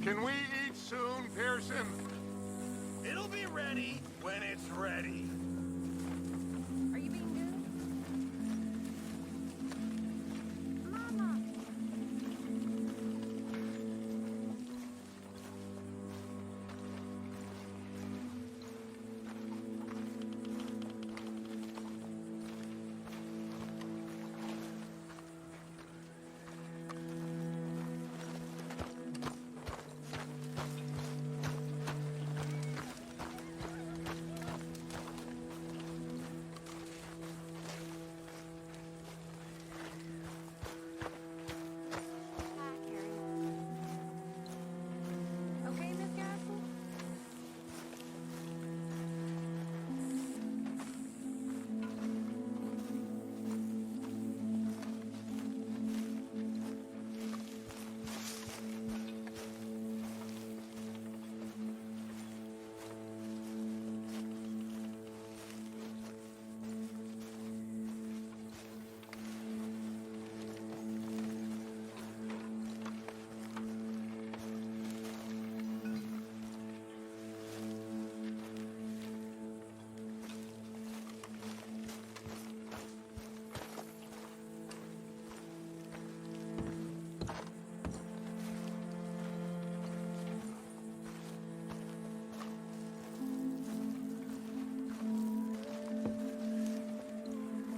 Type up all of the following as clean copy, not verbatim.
Can we eat soon, Pearson? It'll be ready when it's ready. Are you being good? Mama! Okay, Miss Castle?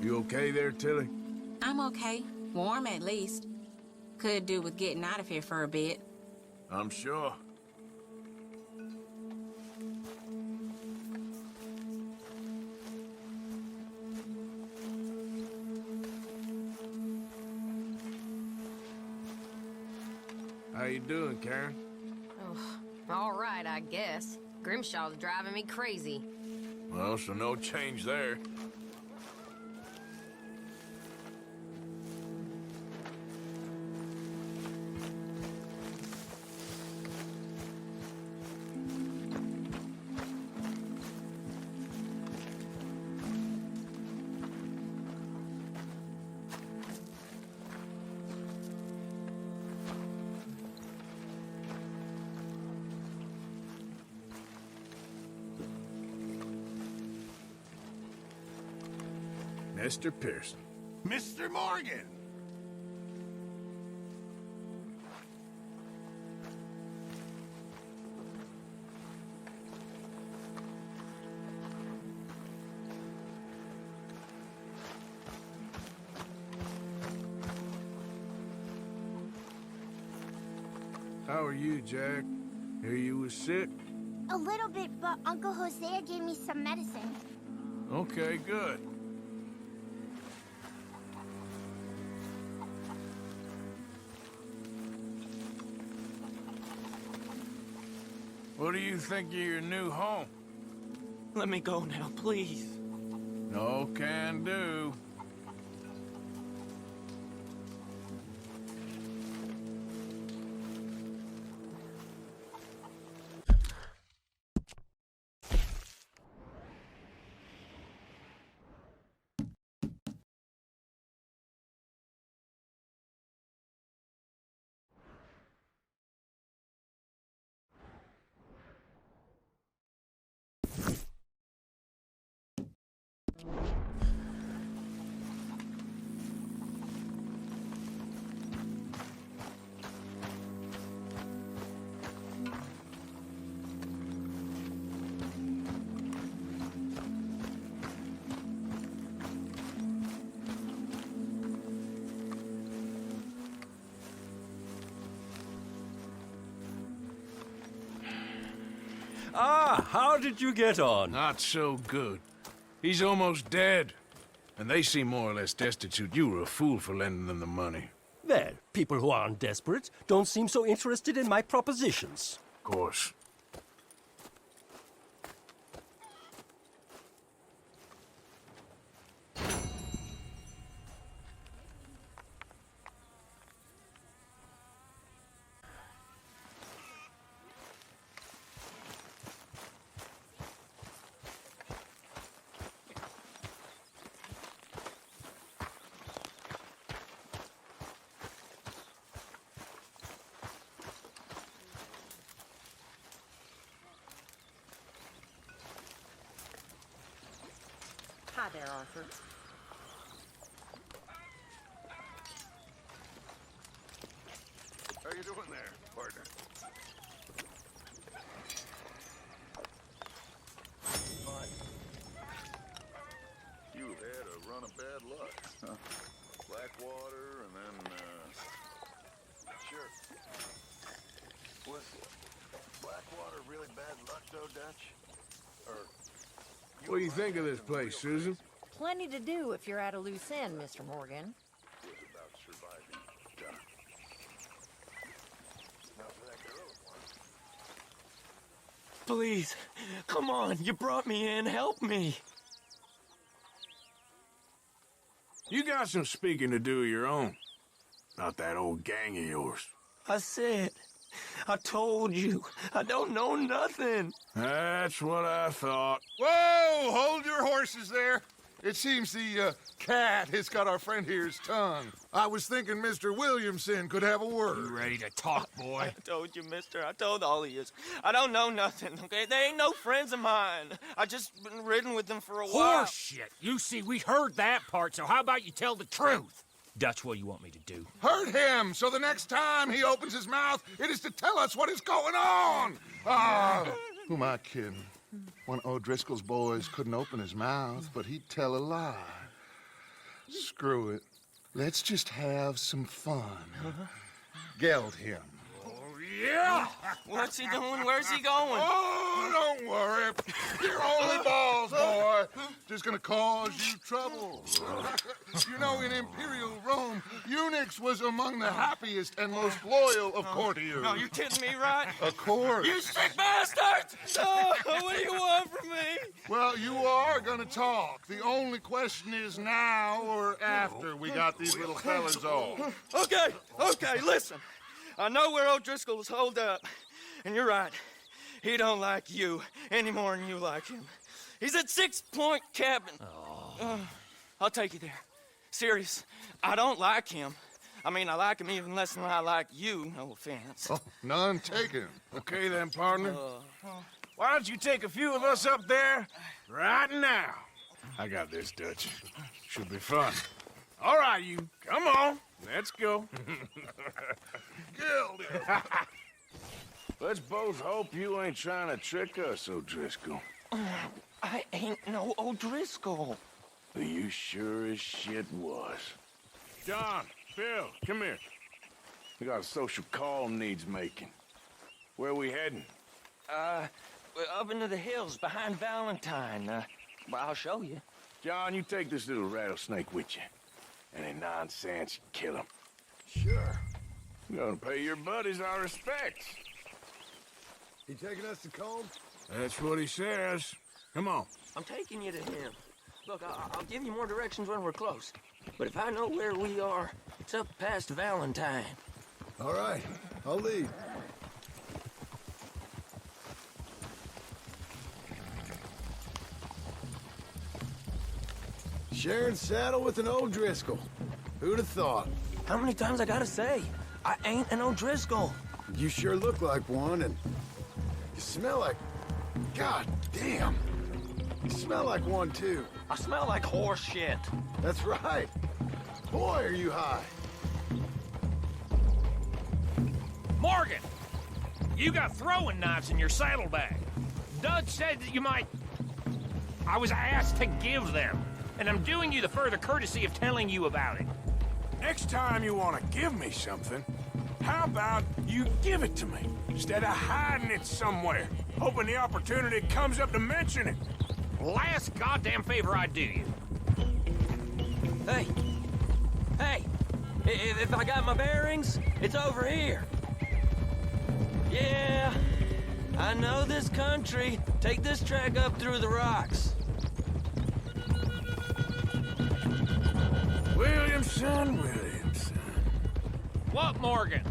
You okay there, Tilly? I'm okay. Warm, at least. Could do with getting out of here for a bit. I'm sure. How you doing, Kieran? Oh, all right, I guess. Grimshaw's driving me crazy. Well, so no change there. Mr. Pearson. Mr. Morgan! How are you, Jack? Hear you was sick? A little bit, but Uncle Hosea gave me some medicine. Okay, good. What do you think of your new home? Let me go now, please. No can do. Ah, how did you get on? Not so good. He's almost dead. And they seem more or less destitute. You were a fool for lending them the money. Well, people who aren't desperate don't seem so interested in my propositions. Of course. Hi there, Arthur. How you doing there, partner? Fine. You had a run of bad luck, huh? Blackwater, and then, Sure. Was Blackwater really bad luck, though, Dutch? Or... What do you think of this place, Susan? Plenty to do if you're at a loose end, Mr. Morgan. Was about surviving. Done. Now for that girl. Please, come on. You brought me in. Help me. You got some speaking to do of your own. Not that old gang of yours. I said, I told you, I don't know nothing. That's what I thought. Whoa! Hold your horses there. It seems the cat has got our friend here's tongue. I was thinking Mr. Williamson could have a word. You ready to talk, boy? I told you, mister. I told all of you. I don't know nothing, okay? They ain't no friends of mine. I just been ridden with them for a while. Horseshit! You see, we heard that part, so how about you tell the truth? Dutch, what do you want me to do? Hurt him, so the next time he opens his mouth, it is to tell us what is going on. Ah, who am I kidding? One of O'Driscoll's boys couldn't open his mouth, but he'd tell a lie. Screw it. Let's just have some fun. Geld him. Yeah! What's he doing? Where's he going? Oh, don't worry. You're only balls, boy. Just gonna cause you trouble. You know, in Imperial Rome, eunuchs was among the happiest and most loyal of courtiers. No, you kidding me, right? Of course. You sick bastard! Oh, what do you want from me? Well, you are gonna talk. The only question is now or after we got these little fellas off. Okay, listen. I know where O'Driscoll is holed up, and you're right. He don't like you any more than you like him. He's at 6 Point Cabin. I'll take you there. Serious, I don't like him. I mean, I like him even less than I like you, no offense. Oh, none taken. Okay then, partner. Why don't you take a few of us up there right now? I got this, Dutch. Should be fun. All right, you. Come on. Let's go. Killed him. Let's both hope you ain't trying to trick us, O'Driscoll. I ain't no O'Driscoll. You sure as shit was. John, Phil, come here. We got a social call needs making. Where we heading? We're up into the hills behind Valentine. Well, I'll show you. John, you take this little rattlesnake with you. Any nonsense, kill him. Sure. You're gonna pay your buddies our respects. He taking us to Colm? That's what he says. Come on. I'm taking you to him. Look, I'll give you more directions when we're close. But if I know where we are, it's up past Valentine. All right, I'll lead. Sharing saddle with an O'Driscoll. Who'd have thought? How many times I gotta say? I ain't an O'Driscoll. You sure look like one, and you smell like... God damn. You smell like one, too. I smell like horse shit. That's right. Boy, are you high. Morgan! You got throwing knives in your saddlebag. Dutch said that you might... I was asked to give them, and I'm doing you the further courtesy of telling you about it. Next time you want to give me something, how about you give it to me, instead of hiding it somewhere, hoping the opportunity comes up to mention it? Last goddamn favor I do you. Hey! If I got my bearings, it's over here. Yeah, I know this country. Take this track up through the rocks. Williamson. What, Morgan?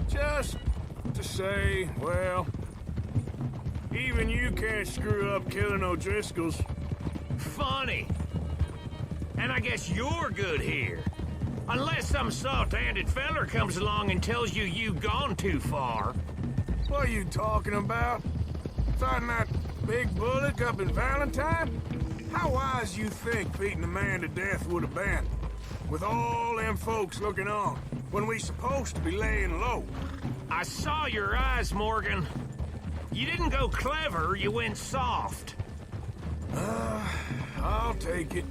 Just to say, well, even you can't screw up killing O'Driscolls. Funny. And I guess you're good here. Unless some soft-handed feller comes along and tells you you've gone too far. What are you talking about? Fighting that big bullock up in Valentine? How wise you think beating a man to death would have been? With all them folks looking on, when we supposed to be laying low. I saw your eyes, Morgan. You didn't go clever, you went soft. I'll take it.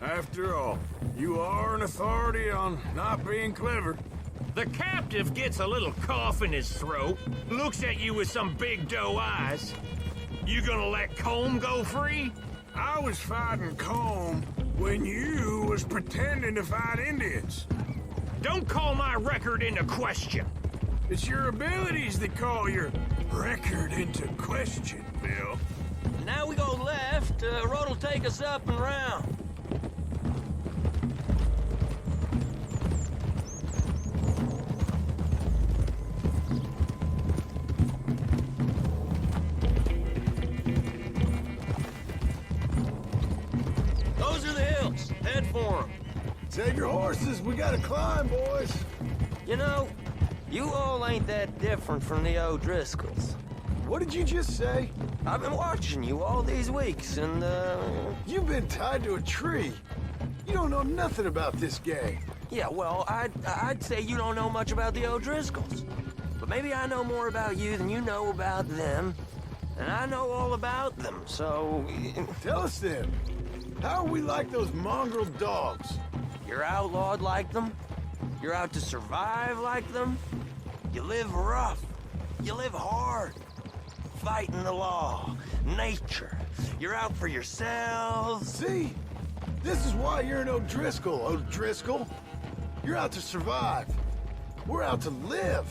After all, you are an authority on not being clever. The captive gets a little cough in his throat, looks at you with some big doe eyes. You gonna let Colm go free? I was fighting Colm when you was pretending to fight Indians. Don't call my record into question. It's your abilities that call your record into question, Bill. Now we go left. Road'll take us up and round. Those are the hills. Head for them. Save your horses. We gotta climb, boys. You know, you all ain't that different from the O'Driscolls. What did you just say? I've been watching you all these weeks, and, You've been tied to a tree. You don't know nothing about this gang. yeah, well, I'd say you don't know much about the O'Driscolls. But maybe I know more about you than you know about them. And I know all about them, so... Tell us then. How are we like those mongrel dogs? You're outlawed like them. You're out to survive like them. You live rough. You live hard. Fighting the law, nature. You're out for yourselves. See? This is why you're an O'Driscoll, O'Driscoll. You're out to survive. We're out to live.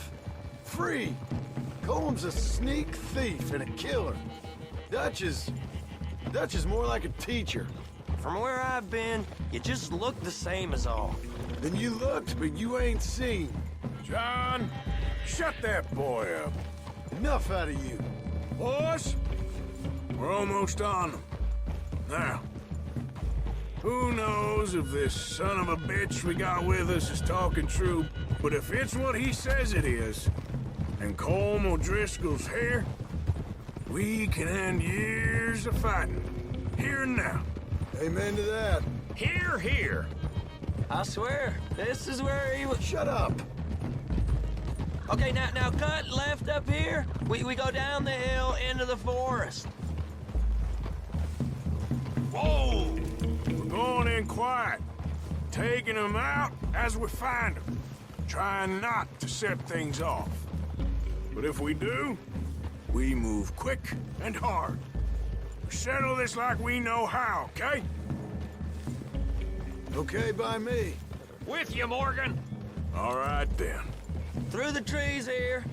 Free. Colm's a sneak thief and a killer. Dutch is more like a teacher. From where I've been, you just look the same as all. Then you looked, but you ain't seen. John, shut that boy up. Enough out of you. Boys, we're almost on them. Now, who knows if this son of a bitch we got with us is talking true, but if it's what he says it is, and Colm O'Driscoll's here, we can end years of fighting, here and now. Amen to that. Here, here. I swear, this is where he was... Shut up. Okay, now cut left up here. We go down the hill into the forest. Whoa! We're going in quiet, taking them out as we find them, trying not to set things off. But if we do, we move quick and hard. We settle this like we know how, okay? Okay by me. With you, Morgan. All right, then. Through the trees here.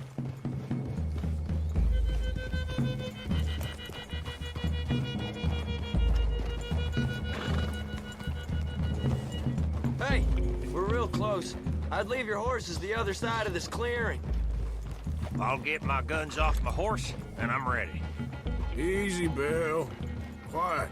Hey, we're real close. I'd leave your horses the other side of this clearing. I'll get my guns off my horse, and I'm ready. Easy, Bill. Quiet.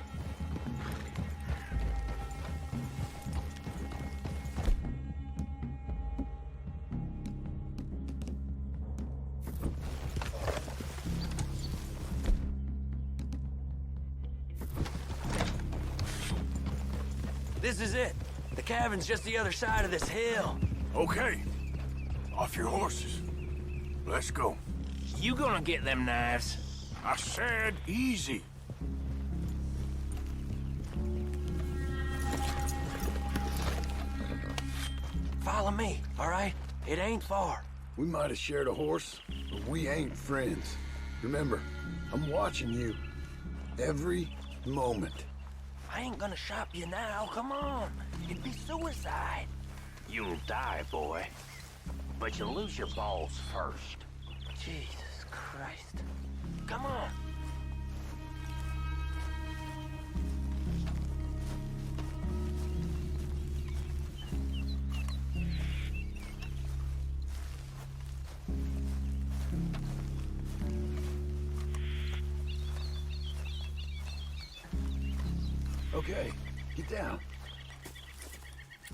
This is it. The cabin's just the other side of this hill. Okay. Off your horses. Let's go. You gonna get them knives? I said easy. Follow me, all right? It ain't far. We might have shared a horse, but we ain't friends. Remember, I'm watching you. Every moment. I ain't gonna shop you now, come on. It'd be suicide. You'll die, boy. But you'll lose your balls first. Jesus Christ. Come on. Okay, get down.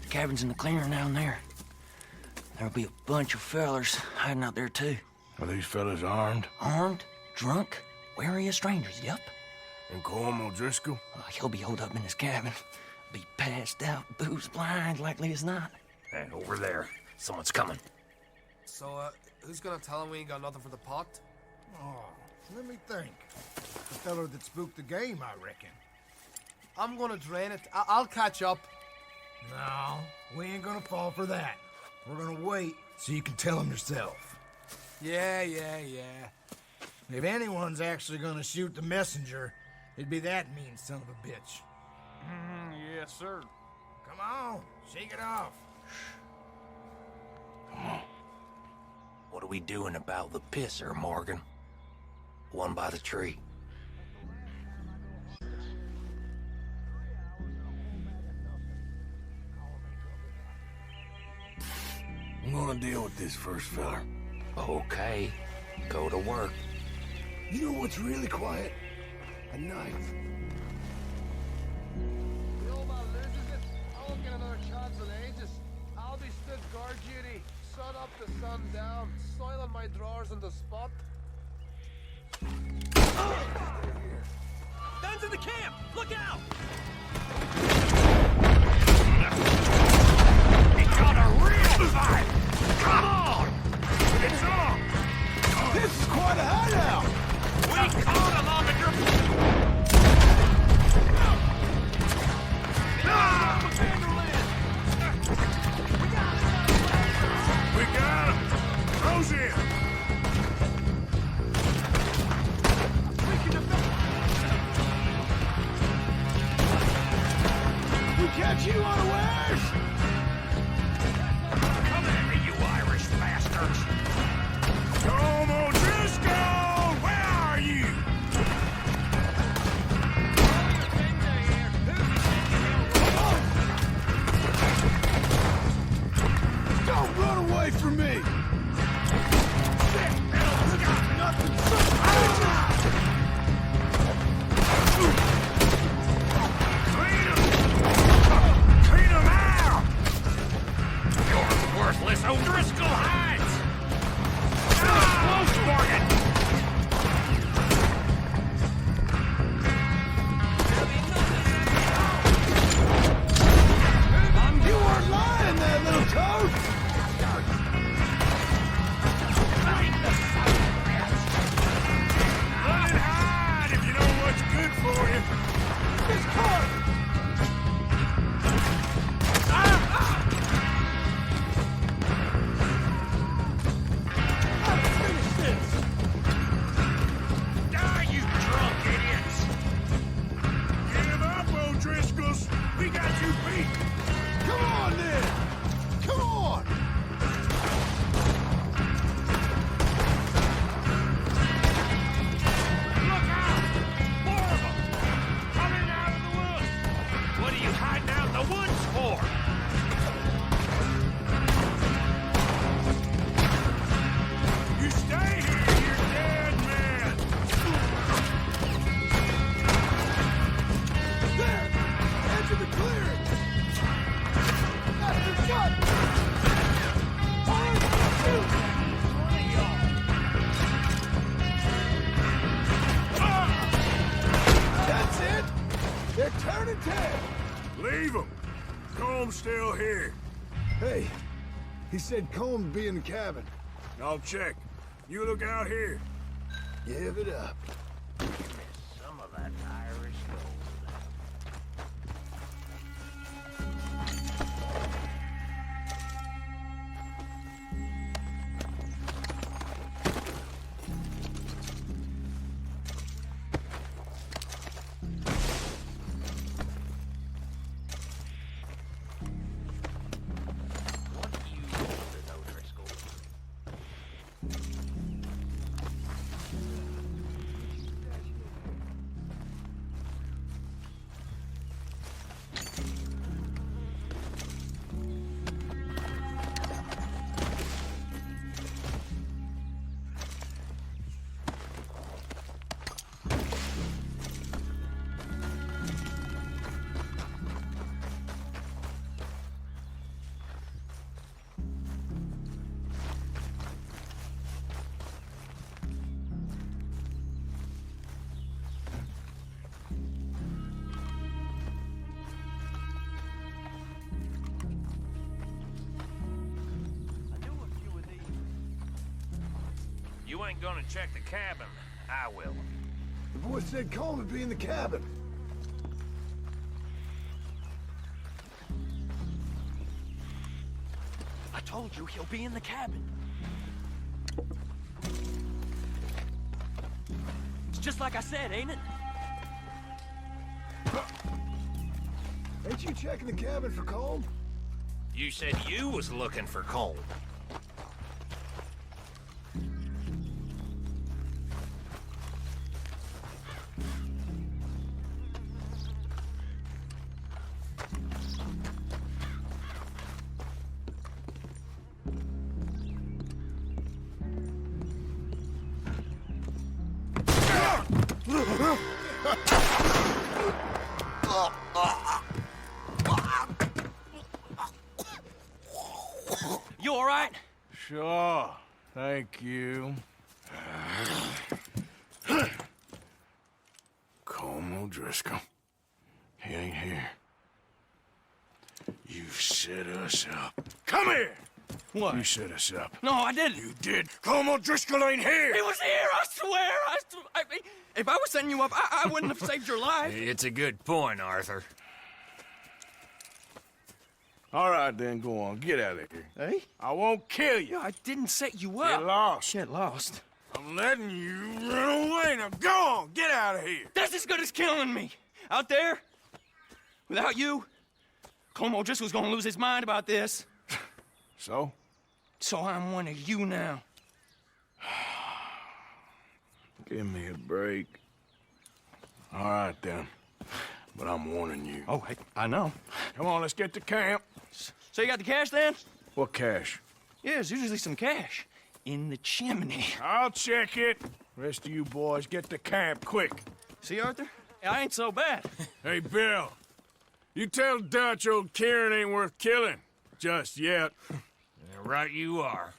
The cabin's in the clearing down there. There'll be a bunch of fellers hiding out there, too. Are these fellas armed? Armed, drunk, wary of strangers, yep. And Colm O'Driscoll? He'll be holed up in his cabin. Be passed out, booze blind, likely as not. Hey, over there. Someone's coming. So, who's gonna tell him we ain't got nothing for the pot? Oh, let me think. The feller that spooked the game, I reckon. I'm gonna drain it. I'll catch up. No, we ain't gonna fall for that. We're gonna wait so you can tell him yourself. Yeah. If anyone's actually gonna shoot the messenger, it'd be that mean son of a bitch. Yes, sir. Come on, shake it off. Come on. What are we doing about the pisser, Morgan? One by the tree. I'm gonna deal with this first fella. Okay, go to work. You know what's really quiet? A knife. The old man loses it. I won't get another chance in ages. I'll be stood guard duty, sun up to sun down, soiling my drawers on the spot. Guns in the camp! Look out! He got a real fight! Come on! It's on! This is quite a hideout! We caught him on the We got him! Throws in! We catch you unawares! Come at me, you Irish bastards! Colm O'Driscoll! Where are you? Don't run away from me! Clean him out! You're worthless O'Driscoll hides! Close, Morgan! You weren't lying there, little toad! Run and hide if you know what's good for you. This cart! Finish this! Die, you drunk idiots! Give up, O'Driscolls. We got you beat. Come on, then! Come on! Look out! More of them! Coming out of the woods! What are you hiding out in the woods for? You stay here, you dead man. There! Edge of the clearing! After shot! Fire! Shoot! That's it! They're turning tail! Leave him. Colm's still here. Hey, he said Colm be in the cabin. I'll check. You look out here. Give it up. Some of that Irish gold. What do you want, O'Driscoll? you ain't gonna check the cabin, I will. The boy said Colm would be in the cabin. I told you he'll be in the cabin. It's just like I said, ain't it? Ain't you checking the cabin for Colm? You said you was looking for Colm. You all right? Sure. Thank you. Colm O'Driscoll. He ain't here. You set us up. Come here! What? You set us up. No, I didn't. You did. Colm O'Driscoll ain't here! He was here, I swear! If I was setting you up, I wouldn't have saved your life. It's a good point, Arthur. All right, then, go on. Get out of here. Hey? I won't kill you. I didn't set you up. Get lost. Get lost. I'm letting you run away. Now go on. Get out of here. That's as good as killing me. Out there, without you, Colm O'Driscoll's gonna lose his mind about this. So? So I'm one of you now. Give me a break. All right, then. But I'm warning you. Oh, I know. Come on, let's get to camp. So you got the cash then? What cash? Yeah, there's usually some cash in the chimney. I'll check it. Rest of you boys, get to camp, quick. See, Arthur? I ain't so bad. Hey, Bill. You tell Dutch old Kieran ain't worth killing. Just yet. Right you are.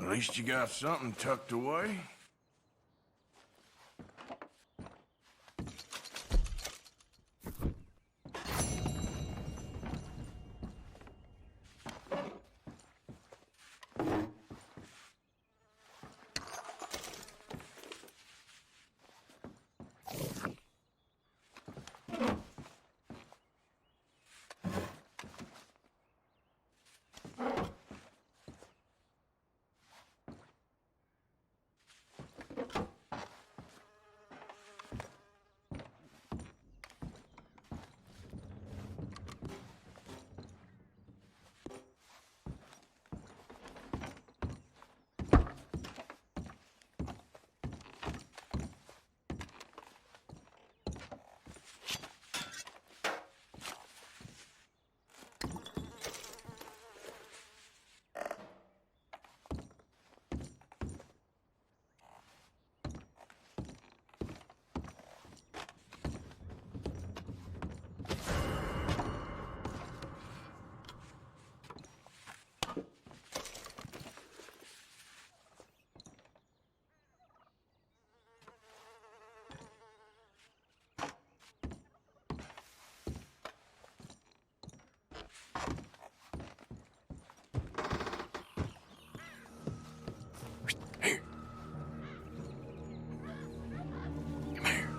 At least you got something tucked away. Here. Come here.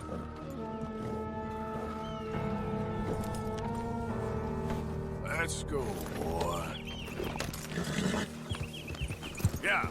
Let's go, boy. Yeah.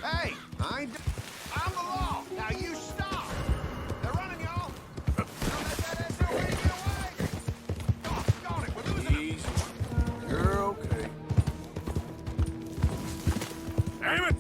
Hey, I'm the law. Now you stop. They're running, y'all. Don't let that SOB get away. Got it. We're losing Easy. You're okay. Damn it!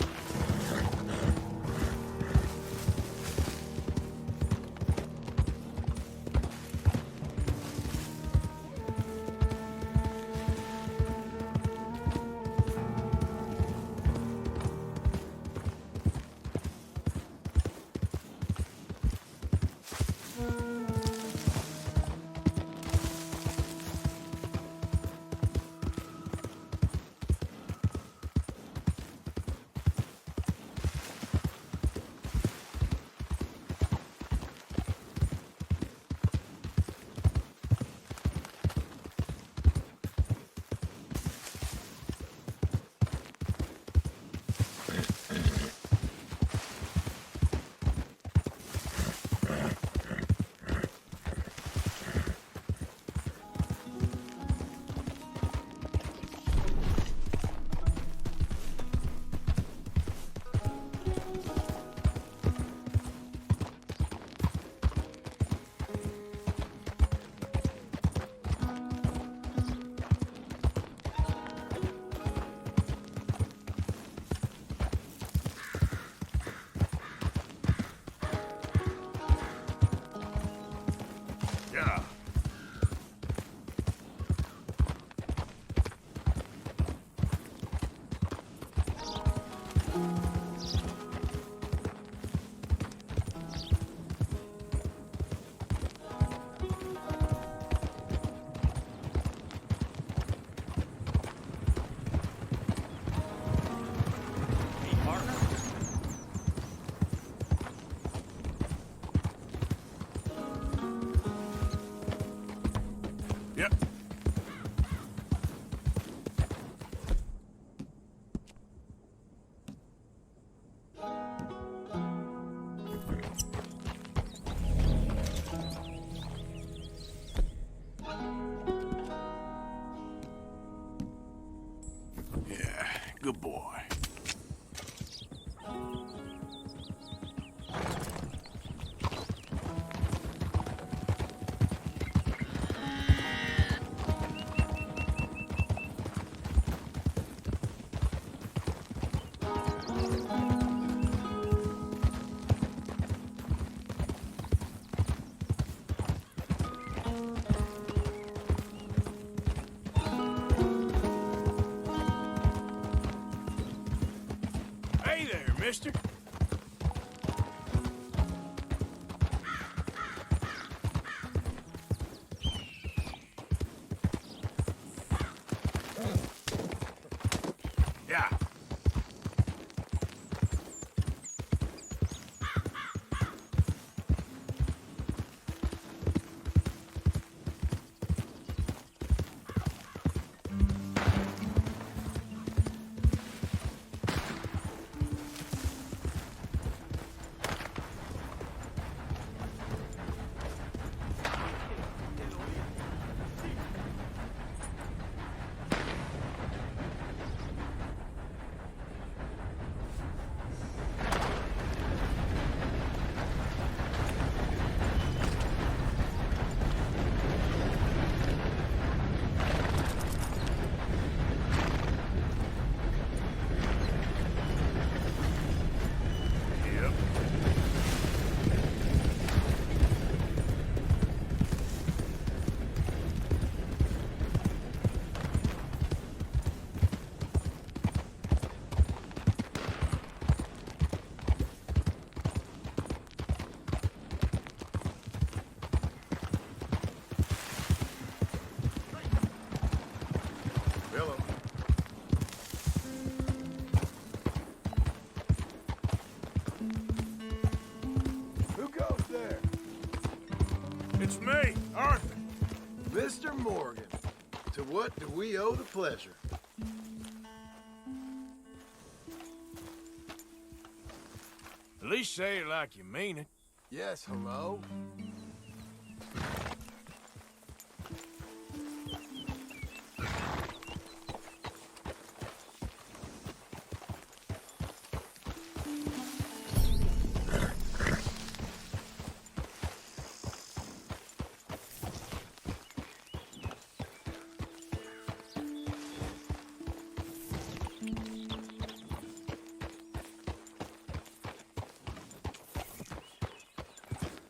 Yeah. Yep. Yeah, good boy. Hey there, mister. Yeah. It's me, Arthur. Mr. Morgan, to what do we owe the pleasure? At least say it like you mean it. Yes, hello?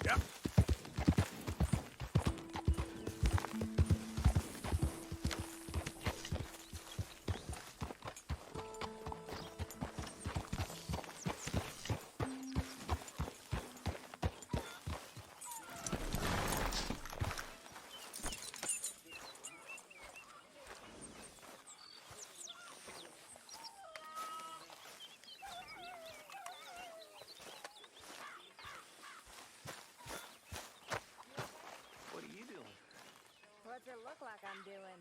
Yep. What are you doing? What's it look like I'm doing?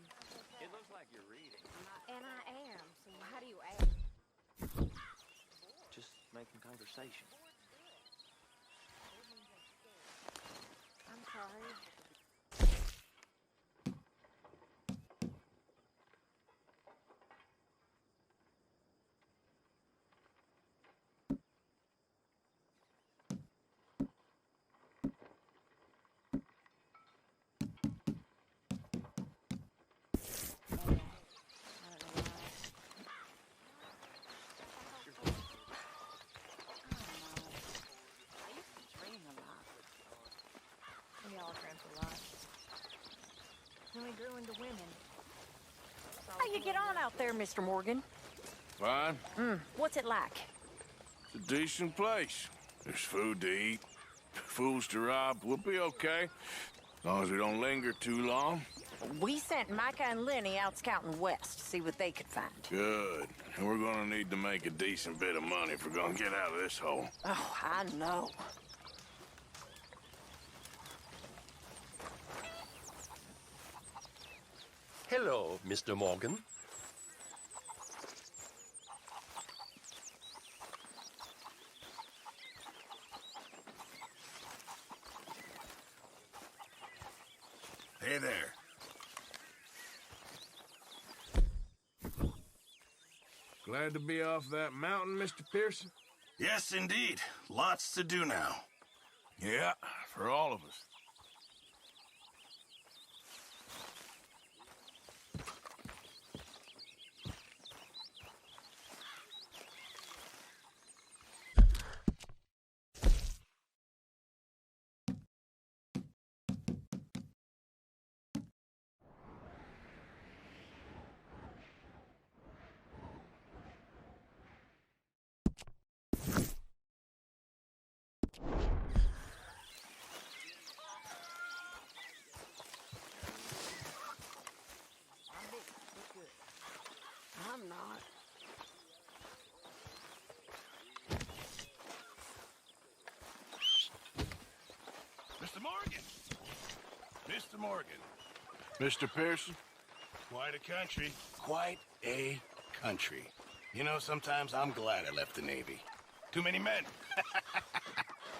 It looks like you're reading. And I am, so how do you ask? Just making conversation. I'm sorry. We all drank a lot. Then we grew into women. How you get on out there, Mr. Morgan? Fine. What's it like? It's a decent place. There's food to eat, fools to rob. We'll be okay. As long as we don't linger too long. We sent Micah and Lenny out scouting west to see what they could find. Good. And we're gonna need to make a decent bit of money if we're gonna get out of this hole. Oh, I know. Hello, Mr. Morgan. Hey there. Glad to be off that mountain, Mr. Pearson? Yes, indeed. Lots to do now. Yeah, for all of us. I'm not. Mr. Morgan! Mr. Morgan. Mr. Pearson? Quite a country. Quite a country. You know, sometimes I'm glad I left the Navy. Too many men.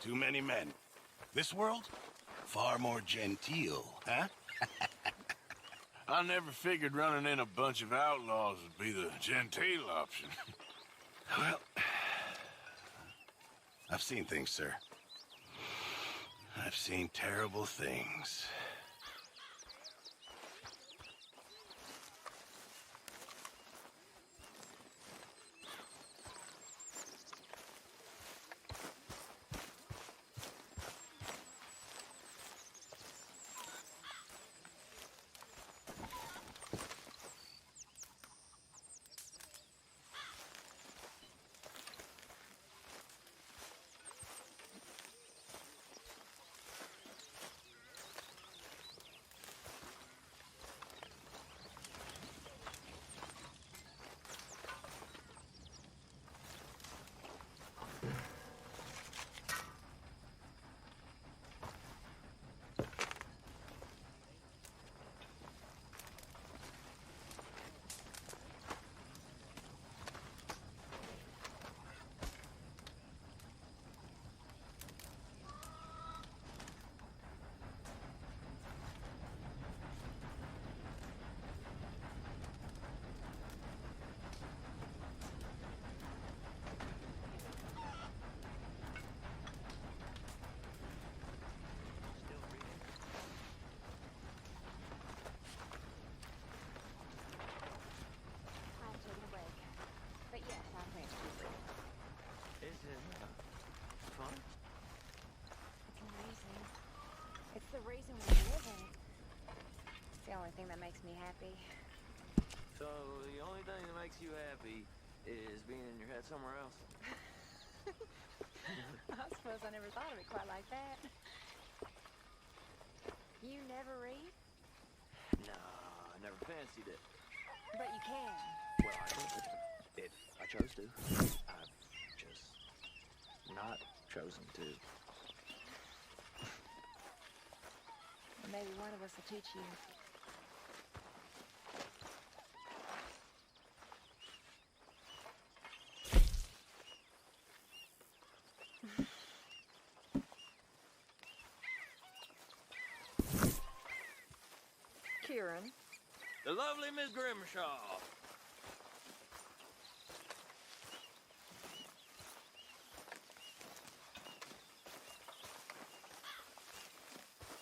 Too many men. This world, far more genteel, huh? I never figured running in a bunch of outlaws would be the genteel option. Well, I've seen things, sir. I've seen terrible things. thing that makes me happy. So the only thing that makes you happy is being in your head somewhere else? I suppose I never thought of it quite like that. You never read? No, I never fancied it. But you can. Well, I could if I chose to. I've just not chosen to. Or maybe one of us will teach you. Kieran. The lovely Miss Grimshaw.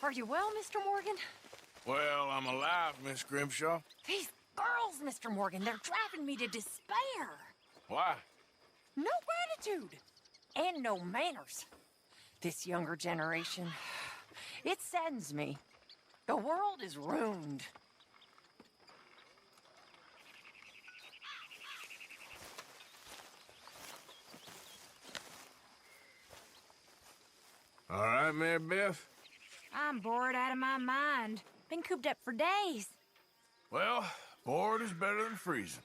Are you well, Mr. Morgan? Well, I'm alive, Miss Grimshaw. These girls, Mr. Morgan, they're driving me to despair. Why? No gratitude. And no manners. This younger generation, it saddens me. The world is ruined. All right, Mary Beth. I'm bored out of my mind. Been cooped up for days. Well, bored is better than freezing.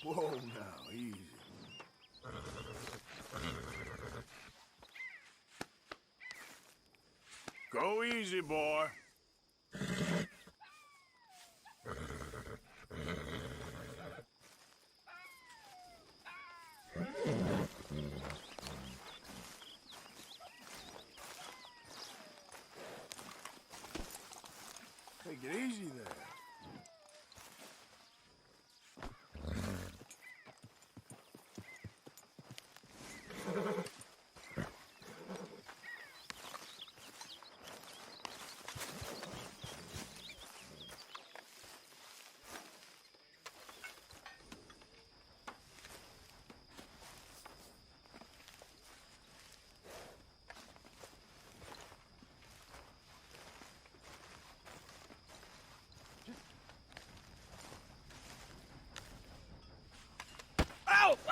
Whoa, now, easy. Go easy, boy. Take it easy there.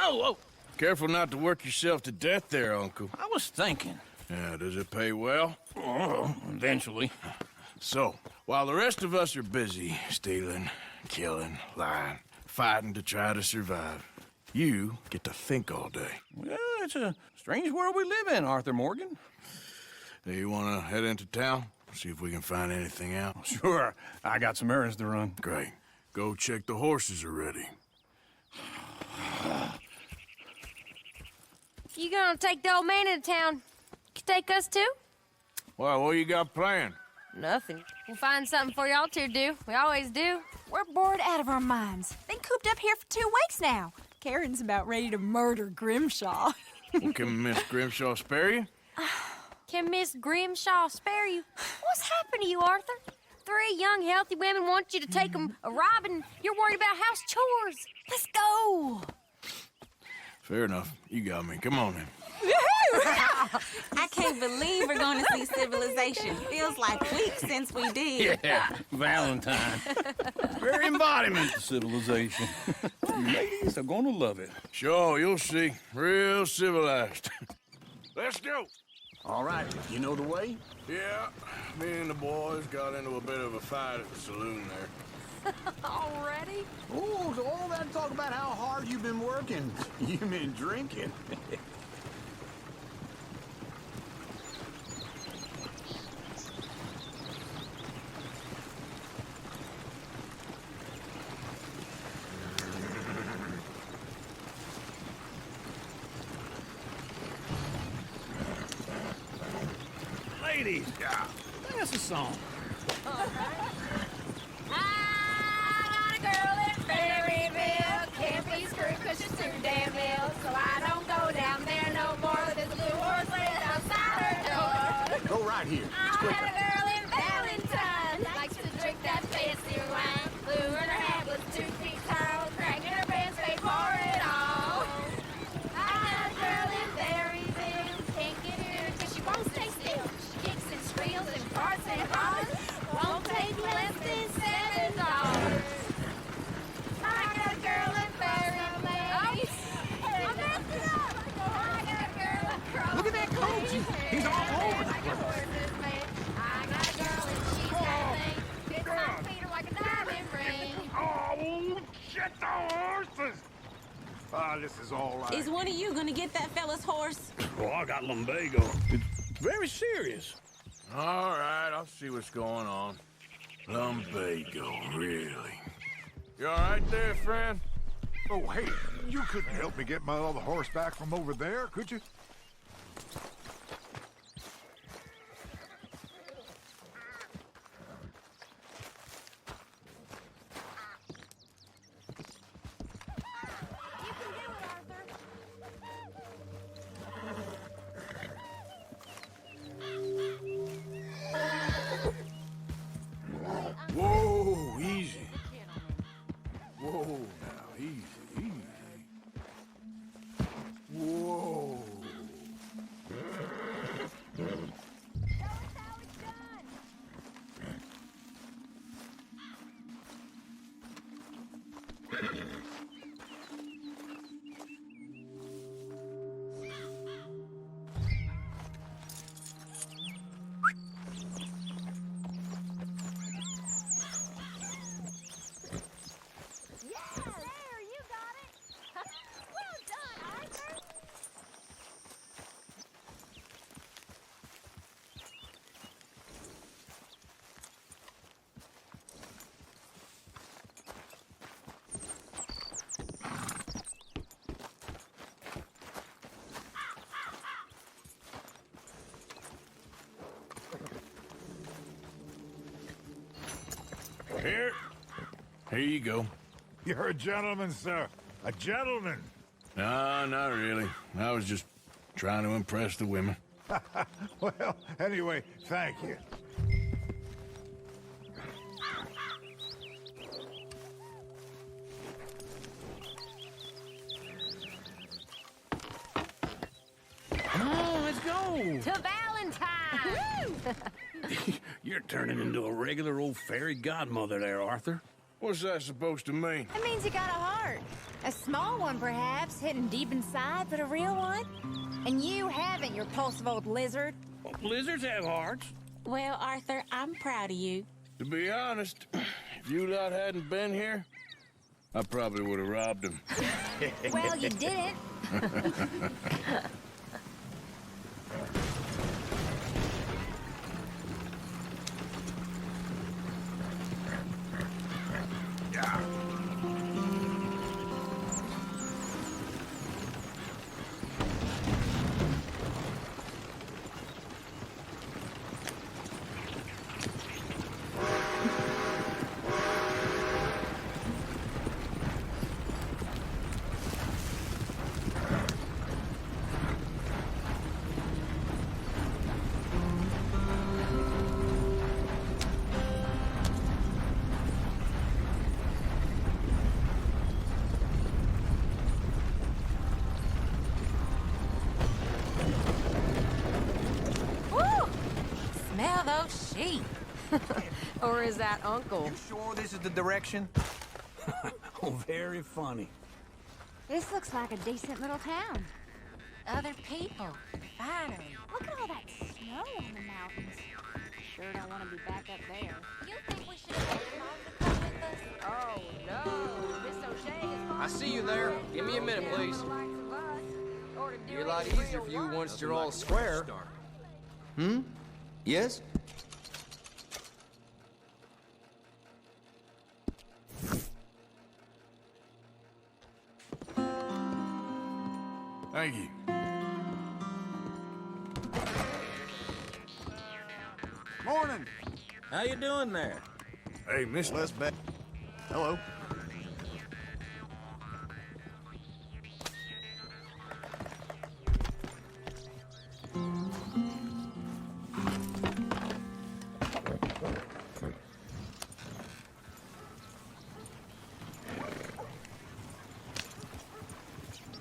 Whoa! Careful not to work yourself to death there, Uncle. I was thinking. Yeah, does it pay well? Oh, eventually. So, while the rest of us are busy stealing, killing, lying, fighting to try to survive, you get to think all day. Well, it's a strange world we live in, Arthur Morgan. Do you want to head into town? See if we can find anything out? Sure. I got some errands to run. Great. Go check the horses are ready. You gonna take the old man into town? You take us too? Well, what you got planned? Nothing. We'll find something for y'all to do. We always do. We're bored out of our minds. Been cooped up here for 2 weeks now. Karen's about ready to murder Grimshaw. Well, can Miss Grimshaw spare you? Can Miss Grimshaw spare you? What's happened to you, Arthur? 3 young, healthy women want you to take them a robbing. You're worried about house chores. Let's go. Fair enough. You got me. Come on then. I can't believe we're going to see civilization. Feels like weeks since we did. Yeah, Valentine. Very embodiment of civilization. You ladies are going to love it. Sure, you'll see. Real civilized. Let's go. All right, you know the way? Yeah, me and the boys got into a bit of a fight at the saloon there. Already? Oh, so all that talk about how hard you've been working. You've been drinking. ladies. Yeah. Sing us a song. I got a girl in Fairyville. Can't be screwed 'cause she's too damn ill. So I don't go down there no more. There's a blue horse laying outside her door. Go right here. I had a girl in Valentine. Likes to drink that fancy wine. Blue in her hat was 2 feet tall. Cracking her pants, paid for it all. I got a girl in Berryville. Can't get her 'cause she won't stay still. She kicks and squeals and farts and hollers. Won't take less than $7. I got a girl in Berryville. I messed it up. I got a girl across. Look at that coach. He's all over the place. I got a girl and she's that thing. Fits my feet like a diamond ring. Oh, shit, the horses. Ah, this is all right. Is one of you gonna get that fella's horse? Oh, I got lumbago. It's very serious. All right, I'll see what's going on. Lumbago, really? You all right there, friend? Oh, hey, you couldn't help me get my other horse back from over there, could you? Whoa, easy. Whoa, now, easy, easy. Whoa. Here you go. You're a gentleman, sir. A gentleman. No, not really. I was just trying to impress the women. Well, anyway, thank you. Come on, let's go. To Valentine! You're turning into a regular old fairy godmother there, Arthur. What's that supposed to mean? That means you got a heart. A small one, perhaps, hidden deep inside, but a real one. And you haven't, you repulsive old lizard. Well, lizards have hearts. Well, Arthur, I'm proud of you. To be honest, if you lot hadn't been here, I probably would have robbed him. Well, you didn't. Smell those sheep. Or is that Uncle? You sure this is the direction? Oh, very funny. This looks like a decent little town. Other people. Finally. Look at all that snow on the mountains. Sure don't want to be back up there. You think we should have Mom to come with us? Oh, no. Miss O'Shea is I see you there. Give me a minute, please. Be a lot easier for you once you're all square. Hmm? Yes? Thank you. Morning. How you doing there? Hey, mister. Let's bet. Hello.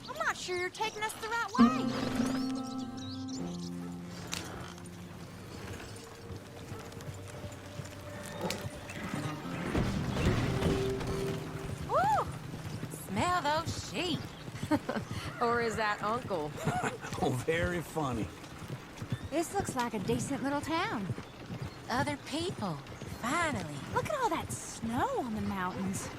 I'm not sure you're taking us the right way. Woo! Smell those sheep. Or is that Uncle? Oh, very funny. This looks like a decent little town. Other people. Finally. Look at all that snow on the mountains.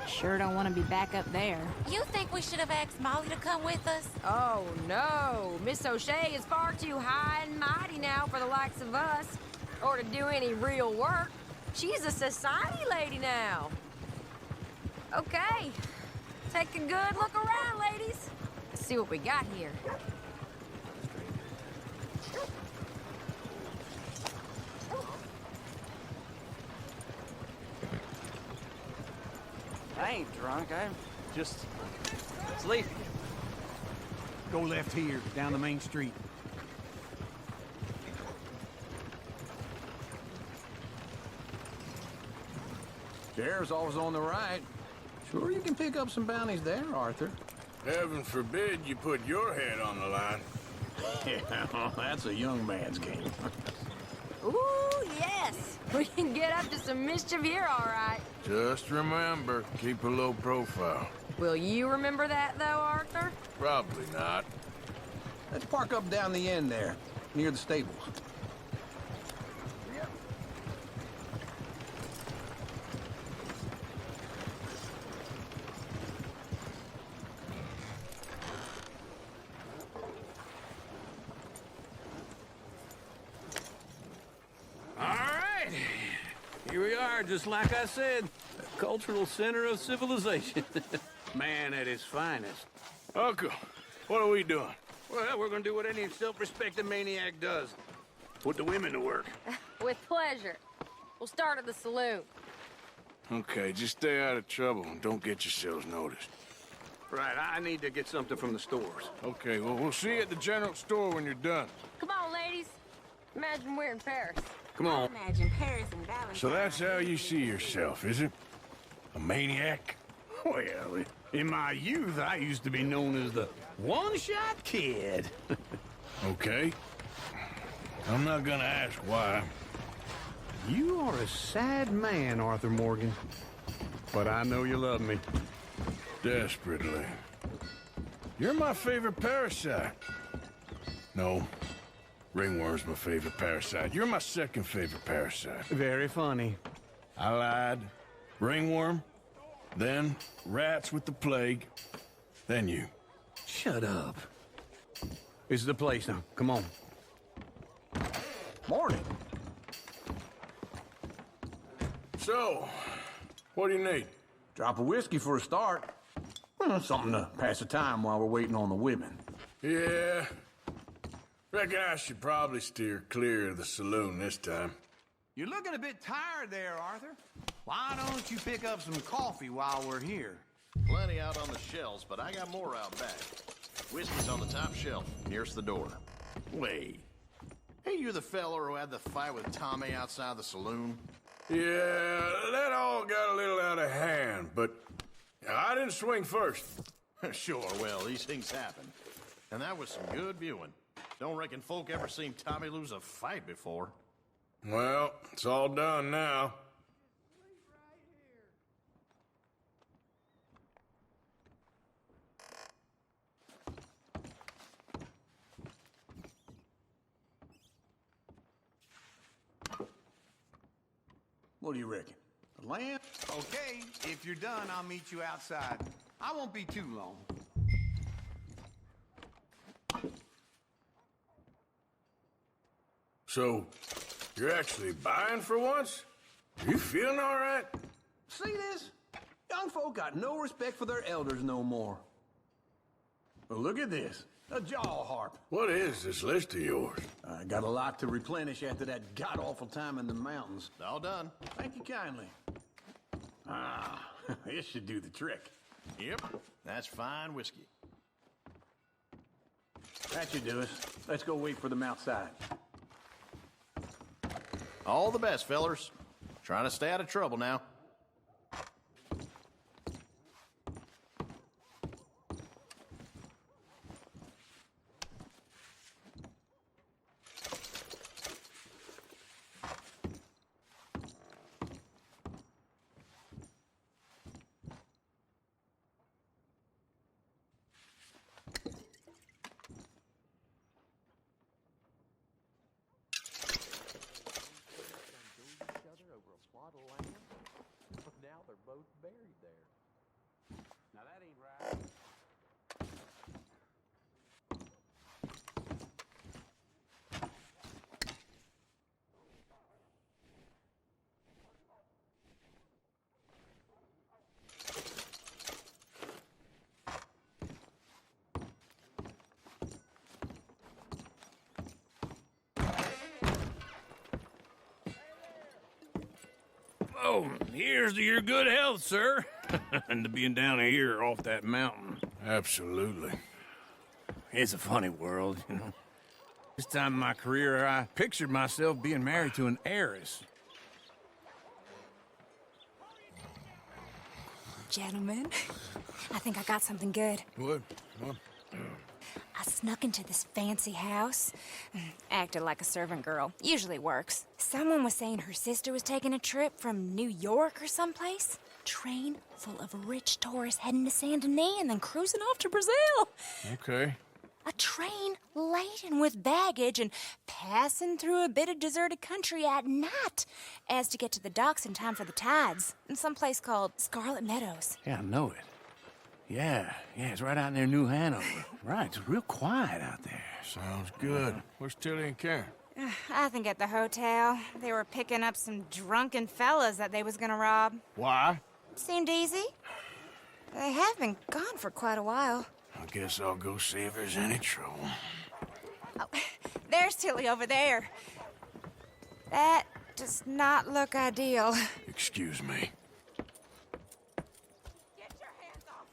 Sure don't want to be back up there. You think we should have asked Molly to come with us? Oh, no. Miss O'Shea is far too high and mighty now for the likes of us, or to do any real work. She's a society lady now. Okay. Take a good look around, ladies. Let's see what we got here. I ain't drunk. I'm just sleepy. Go left here, down the main street. Sheriff's always on the right. Sure you can pick up some bounties there, Arthur. Heaven forbid you put your head on the line. Yeah, well, that's a young man's game. Ooh, yes. We can get up to some mischief here, all right. Just remember, keep a low profile. Will you remember that, though, Arthur? Probably not. Let's park up down the end there, near the stables. All right. Here we are, just like I said. The cultural center of civilization. Man at his finest. Uncle, what are we doing? Well, we're gonna do what any self-respecting maniac does. Put the women to work. With pleasure. We'll start at the saloon. Okay, just stay out of trouble and don't get yourselves noticed. Right, I need to get something from the stores. Okay, well, we'll see you at the general store when you're done. Come on, ladies. Imagine we're in Paris. Come on. Imagine Paris and Valentine. So that's how you see yourself, is it? A maniac? Well, in my youth, I used to be known as the one-shot kid. Okay. I'm not gonna ask why. You are a sad man, Arthur Morgan. But I know you love me. Desperately. You're my favorite parasite. No. Ringworm's my favorite parasite. You're my second favorite parasite. Very funny. I lied. Ringworm, then rats with the plague, then you. Shut up. This is the place now. Come on. Morning. So, what do you need? Drop of whiskey for a start. Well, something to pass the time while we're waiting on the women. Yeah. Reckon I should probably steer clear of the saloon this time. You're looking a bit tired there, Arthur. Why don't you pick up some coffee while we're here? Plenty out on the shelves, but I got more out back. Whiskey's on the top shelf, nearest the door. Wait. Hey, you the feller who had the fight with Tommy outside the saloon? Yeah, that all got a little out of hand, but I didn't swing first. Sure, well, these things happen. And that was some good viewing. Don't reckon folk ever seen Tommy lose a fight before. Well, it's all done now. What do you reckon? A lamp? Okay, if you're done, I'll meet you outside. I won't be too long. So, you're actually buying for once? You feeling all right? See this? Young folk got no respect for their elders no more. Well, look at this. A jaw harp. What is this list of yours? I got a lot to replenish after that god-awful time in the mountains. All done. Thank you kindly. Ah, this should do the trick. Yep, that's fine whiskey. That should do us. Let's go wait for them outside. All the best, fellers. Trying to stay out of trouble now. Now they're both buried there. Now that ain't right. Oh, here's to your good health, sir. And to being down here off that mountain. Absolutely. It's a funny world, you know. This time in my career, I pictured myself being married to an heiress. Gentlemen, I think I got something good. What? I snuck into this fancy house. Acted like a servant girl. Usually works. Someone was saying her sister was taking a trip from New York or someplace. Train full of rich tourists heading to Saint Denis and then cruising off to Brazil. Okay. A train laden with baggage and passing through a bit of deserted country at night as to get to the docks in time for the tides in some place called Scarlet Meadows. Yeah, I know it. Yeah, it's right out near New Hanover. Right, it's real quiet out there. Sounds good. Where's Tilly and Karen? I think at the hotel. They were picking up some drunken fellas that they was gonna rob. Why? Seemed easy. They have been gone for quite a while. I guess I'll go see if there's any trouble. Oh, there's Tilly over there. That does not look ideal. Excuse me.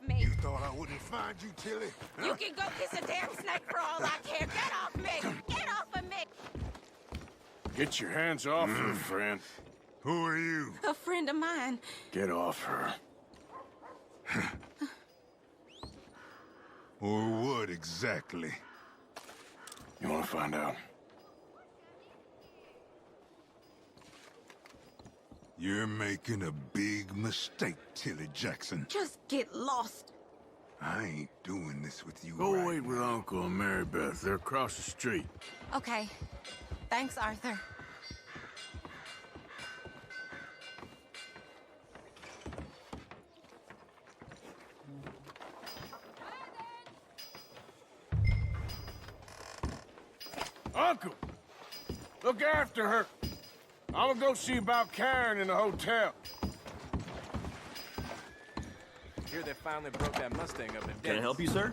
Me. You thought I wouldn't find you, Tilly? Huh? You can go kiss a damn snake for all I care. Get off me! Get off of me! Get your hands off her, friend. Who are you? A friend of mine. Get off her. Or what exactly? You want to find out? You're making a big mistake, Tilly Jackson. Just get lost. I ain't doing this with you. Go right wait with now. Uncle and Mary Beth. They're across the street. Okay. Thanks, Arthur. Uncle! Look after her. I'm gonna go see about Karen in the hotel. Here they finally broke that Mustang up in Can I help you, sir?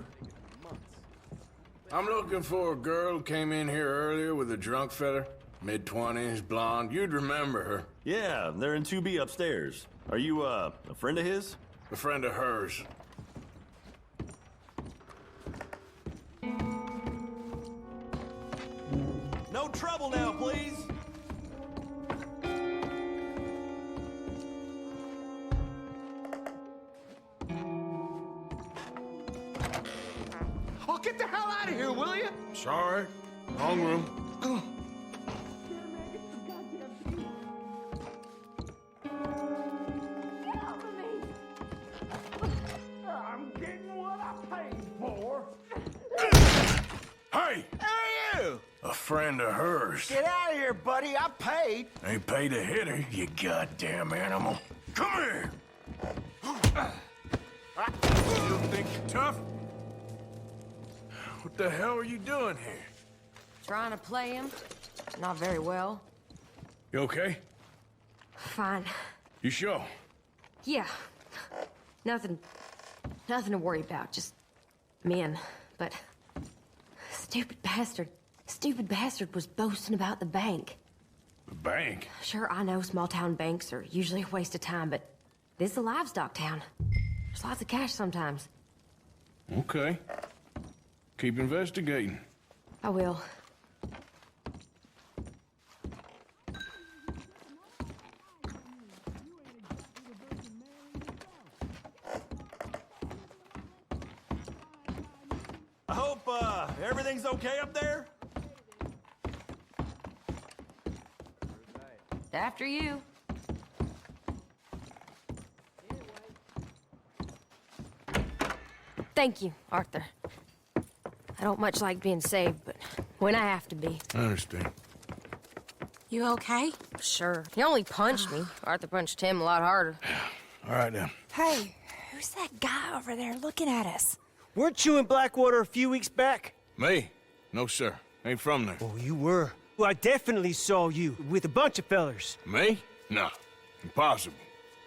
I'm looking for a girl who came in here earlier with a drunk fella. Mid-20s, blonde. You'd remember her. Yeah, they're in 2B upstairs. Are you, a friend of his? A friend of hers. No trouble now, please! Oh, get the hell out of here, will you? Sorry. Wrong room. I'm getting what I paid for. Hey! Who are you? A friend of hers. Get out of here, buddy. I paid. Ain't paid to hit her, you goddamn animal. Come here! You think you're tough? What the hell are you doing here? Trying to play him. Not very well. You okay? Fine. You sure? Yeah. Nothing to worry about. Just men but stupid bastard was boasting about the bank. The bank? Sure, I know small-town banks are usually a waste of time, but this is a livestock town. There's lots of cash sometimes. Okay. Keep investigating. I will. I hope, everything's okay up there? After you. Thank you, Arthur. I don't much like being saved, but when I have to be. I understand. You okay? Sure. He only punched me. Arthur punched him a lot harder. All right, now. Hey, who's that guy over there looking at us? Weren't you in Blackwater a few weeks back? Me? No, sir. Ain't from there. Oh, you were. Well, I definitely saw you with a bunch of fellers. Me? No. Impossible.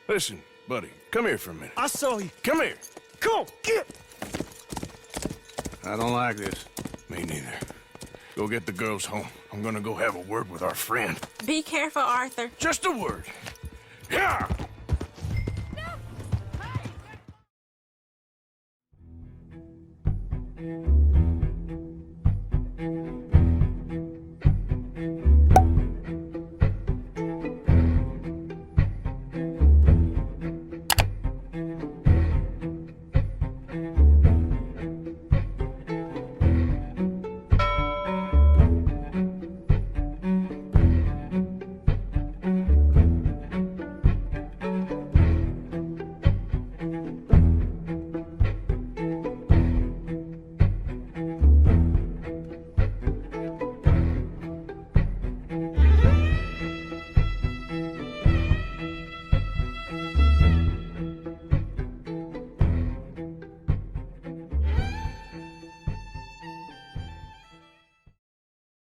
Listen, buddy, come here for a minute. I saw you. Come here. Come on, get! I don't like this. Me neither. Go get the girls home. I'm gonna go have a word with our friend. Be careful, Arthur. Just a word. Yeah!